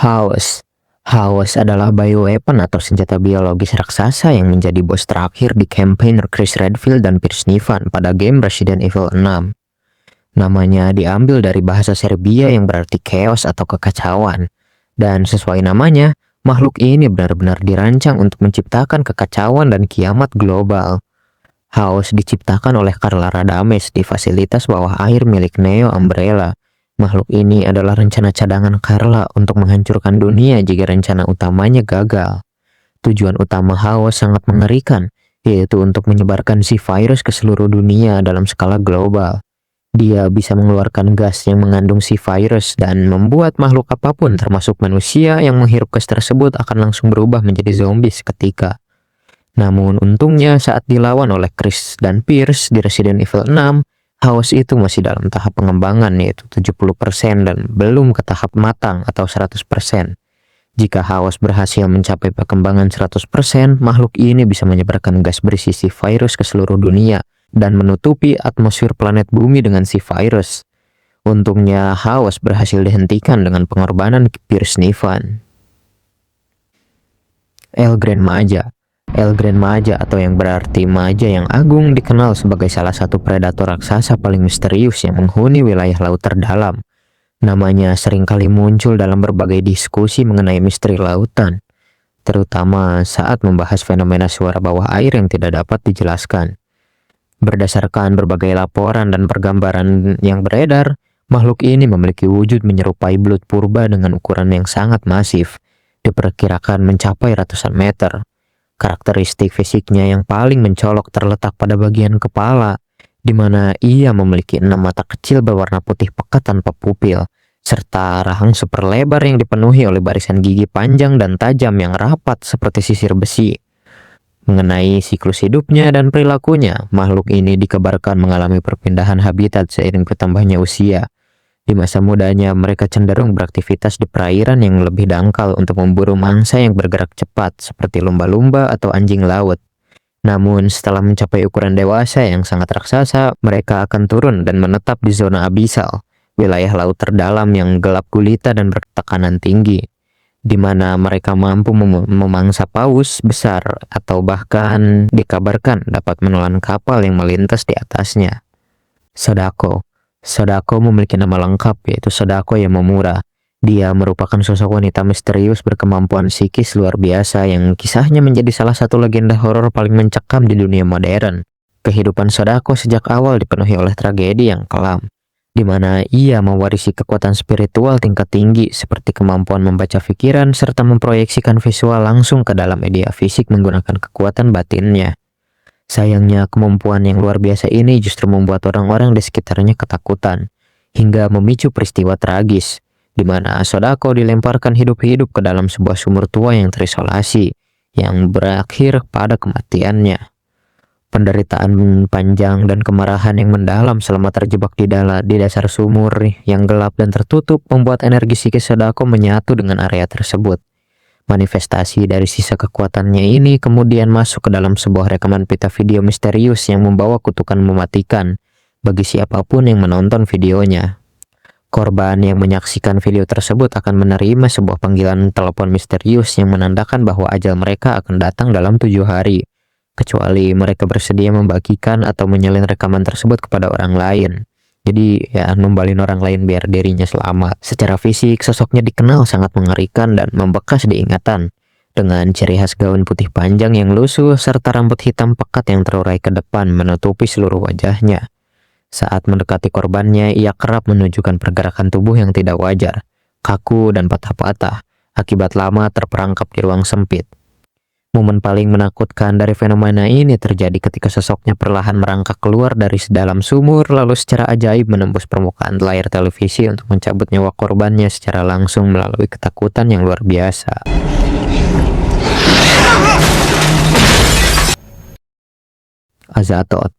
Chaos. Chaos adalah bioweapon atau senjata biologis raksasa yang menjadi bos terakhir di campaign Chris Redfield dan Pierce Nivan pada game Resident Evil 6. Namanya diambil dari bahasa Serbia yang berarti chaos atau kekacauan. Dan sesuai namanya, makhluk ini benar-benar dirancang untuk menciptakan kekacauan dan kiamat global. Chaos diciptakan oleh Carla Radames di fasilitas bawah air milik Neo Umbrella. Makhluk ini adalah rencana cadangan Carla untuk menghancurkan dunia jika rencana utamanya gagal. Tujuan utama Chaos sangat mengerikan, yaitu untuk menyebarkan si virus ke seluruh dunia dalam skala global. Dia bisa mengeluarkan gas yang mengandung si virus dan membuat makhluk apapun termasuk manusia yang menghirup gas tersebut akan langsung berubah menjadi zombie seketika. Namun untungnya saat dilawan oleh Chris dan Pierce di Resident Evil 6, Chaos itu masih dalam tahap pengembangan yaitu 70% dan belum ke tahap matang atau 100%. Jika Chaos berhasil mencapai perkembangan 100%, makhluk ini bisa menyebarkan gas berisi si virus ke seluruh dunia dan menutupi atmosfer planet bumi dengan si virus. Untungnya Chaos berhasil dihentikan dengan pengorbanan Pierce Nivan. El Gran Maja. El Gran Maja atau yang berarti Maja yang Agung dikenal sebagai salah satu predator raksasa paling misterius yang menghuni wilayah laut terdalam. Namanya seringkali muncul dalam berbagai diskusi mengenai misteri lautan, terutama saat membahas fenomena suara bawah air yang tidak dapat dijelaskan. Berdasarkan berbagai laporan dan pergambaran yang beredar, makhluk ini memiliki wujud menyerupai belut purba dengan ukuran yang sangat masif, diperkirakan mencapai ratusan meter. Karakteristik fisiknya yang paling mencolok terletak pada bagian kepala, di mana ia memiliki 6 mata kecil berwarna putih pekat tanpa pupil, serta rahang super lebar yang dipenuhi oleh barisan gigi panjang dan tajam yang rapat seperti sisir besi. Mengenai siklus hidupnya dan perilakunya, makhluk ini dikabarkan mengalami perpindahan habitat seiring bertambahnya usia. Di masa mudanya, mereka cenderung beraktivitas di perairan yang lebih dangkal untuk memburu mangsa yang bergerak cepat, seperti lumba-lumba atau anjing laut. Namun, setelah mencapai ukuran dewasa yang sangat raksasa, mereka akan turun dan menetap di zona abisal, wilayah laut terdalam yang gelap gulita dan bertekanan tinggi, di mana mereka mampu memangsa paus besar atau bahkan dikabarkan dapat menelan kapal yang melintas di atasnya. Sadako. Sadako memiliki nama lengkap yaitu Sadako Yamamura. Dia merupakan sosok wanita misterius berkemampuan psikis luar biasa yang kisahnya menjadi salah satu legenda horor paling mencekam di dunia modern. Kehidupan Sadako sejak awal dipenuhi oleh tragedi yang kelam, di mana ia mewarisi kekuatan spiritual tingkat tinggi seperti kemampuan membaca pikiran serta memproyeksikan visual langsung ke dalam media fisik menggunakan kekuatan batinnya. Sayangnya, kemampuan yang luar biasa ini justru membuat orang-orang di sekitarnya ketakutan, hingga memicu peristiwa tragis, di mana Sadako dilemparkan hidup-hidup ke dalam sebuah sumur tua yang terisolasi, yang berakhir pada kematiannya. Penderitaan panjang dan kemarahan yang mendalam selama terjebak di dasar sumur yang gelap dan tertutup membuat energi psikis Sadako menyatu dengan area tersebut. Manifestasi dari sisa kekuatannya ini kemudian masuk ke dalam sebuah rekaman pita video misterius yang membawa kutukan mematikan bagi siapapun yang menonton videonya. Korban yang menyaksikan video tersebut akan menerima sebuah panggilan telepon misterius yang menandakan bahwa ajal mereka akan datang dalam 7 hari, kecuali mereka bersedia membagikan atau menyalin rekaman tersebut kepada orang lain. Jadi ya numbalin orang lain biar dirinya selamat. Secara fisik, sosoknya dikenal sangat mengerikan dan membekas di ingatan. Dengan ciri khas gaun putih panjang yang lusuh serta rambut hitam pekat yang terurai ke depan menutupi seluruh wajahnya. Saat mendekati korbannya, ia kerap menunjukkan pergerakan tubuh yang tidak wajar, kaku dan patah-patah, akibat lama terperangkap di ruang sempit. Momen paling menakutkan dari fenomena ini terjadi ketika sosoknya perlahan merangkak keluar dari sedalam sumur lalu secara ajaib menembus permukaan layar televisi untuk mencabut nyawa korbannya secara langsung melalui ketakutan yang luar biasa. Azathoth.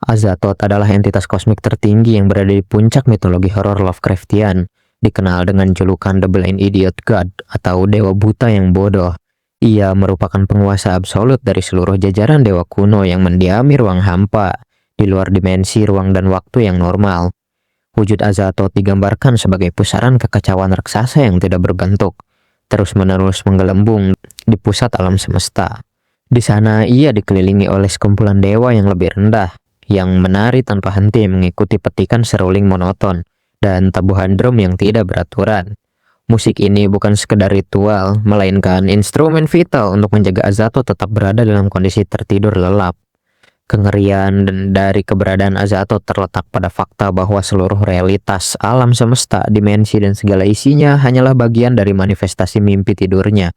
Azathoth adalah entitas kosmik tertinggi yang berada di puncak mitologi horor Lovecraftian, dikenal dengan julukan The Blind Idiot God atau Dewa Buta yang Bodoh. Ia merupakan penguasa absolut dari seluruh jajaran dewa kuno yang mendiami ruang hampa, di luar dimensi ruang dan waktu yang normal. Wujud Azathoth digambarkan sebagai pusaran kekacauan raksasa yang tidak berbentuk, terus-menerus menggelembung di pusat alam semesta. Di sana ia dikelilingi oleh sekumpulan dewa yang lebih rendah, yang menari tanpa henti mengikuti petikan seruling monoton dan tabuhan drum yang tidak beraturan. Musik ini bukan sekedar ritual, melainkan instrumen vital untuk menjaga Azato tetap berada dalam kondisi tertidur lelap. Kengerian dan dari keberadaan Azato terletak pada fakta bahwa seluruh realitas alam semesta, dimensi, dan segala isinya hanyalah bagian dari manifestasi mimpi tidurnya.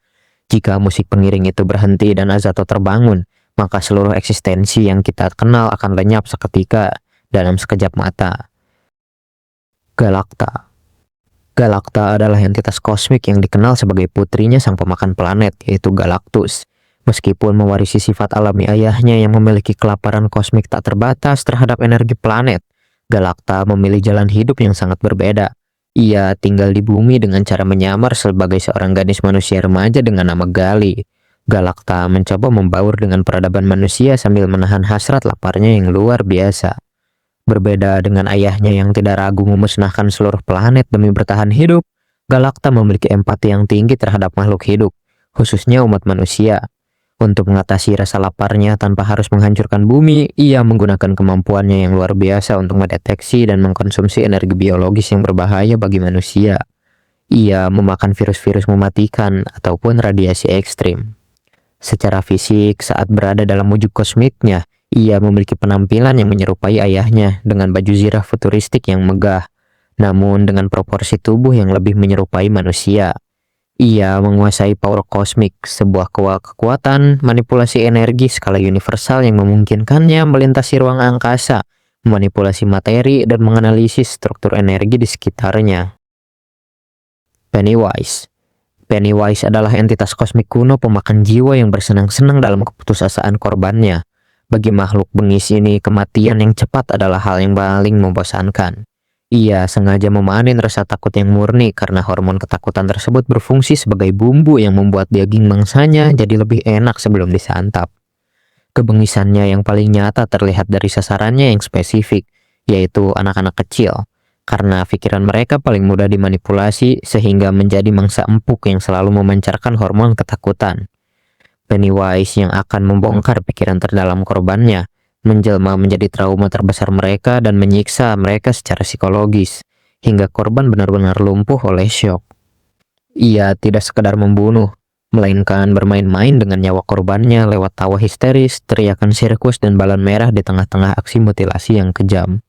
Jika musik pengiring itu berhenti dan Azato terbangun, maka seluruh eksistensi yang kita kenal akan lenyap seketika dalam sekejap mata. Galacta. Galacta adalah entitas kosmik yang dikenal sebagai putrinya sang pemakan planet, yaitu Galactus. Meskipun mewarisi sifat alami ayahnya yang memiliki kelaparan kosmik tak terbatas terhadap energi planet, Galacta memilih jalan hidup yang sangat berbeda. Ia tinggal di bumi dengan cara menyamar sebagai seorang gadis manusia remaja dengan nama Gali. Galacta mencoba membaur dengan peradaban manusia sambil menahan hasrat laparnya yang luar biasa. Berbeda dengan ayahnya yang tidak ragu memusnahkan seluruh planet demi bertahan hidup, Galacta memiliki empati yang tinggi terhadap makhluk hidup, khususnya umat manusia. Untuk mengatasi rasa laparnya tanpa harus menghancurkan bumi, ia menggunakan kemampuannya yang luar biasa untuk mendeteksi dan mengkonsumsi energi biologis yang berbahaya bagi manusia. Ia memakan virus-virus mematikan ataupun radiasi ekstrim. Secara fisik, saat berada dalam wujud kosmiknya, ia memiliki penampilan yang menyerupai ayahnya dengan baju zirah futuristik yang megah, namun dengan proporsi tubuh yang lebih menyerupai manusia. Ia menguasai power kosmik, sebuah kekuatan manipulasi energi skala universal yang memungkinkannya melintasi ruang angkasa, memanipulasi materi, dan menganalisis struktur energi di sekitarnya. Pennywise. Pennywise adalah entitas kosmik kuno pemakan jiwa yang bersenang-senang dalam keputusasaan korbannya. Bagi makhluk bengis ini, kematian yang cepat adalah hal yang paling membosankan. Ia sengaja memanen rasa takut yang murni karena hormon ketakutan tersebut berfungsi sebagai bumbu yang membuat daging mangsanya jadi lebih enak sebelum disantap. Kebengisannya yang paling nyata terlihat dari sasarannya yang spesifik, yaitu anak-anak kecil. Karena pikiran mereka paling mudah dimanipulasi sehingga menjadi mangsa empuk yang selalu memancarkan hormon ketakutan. Pennywise yang akan membongkar pikiran terdalam korbannya, menjelma menjadi trauma terbesar mereka dan menyiksa mereka secara psikologis, hingga korban benar-benar lumpuh oleh syok. Ia tidak sekedar membunuh, melainkan bermain-main dengan nyawa korbannya lewat tawa histeris, teriakan sirkus, dan balon merah di tengah-tengah aksi mutilasi yang kejam.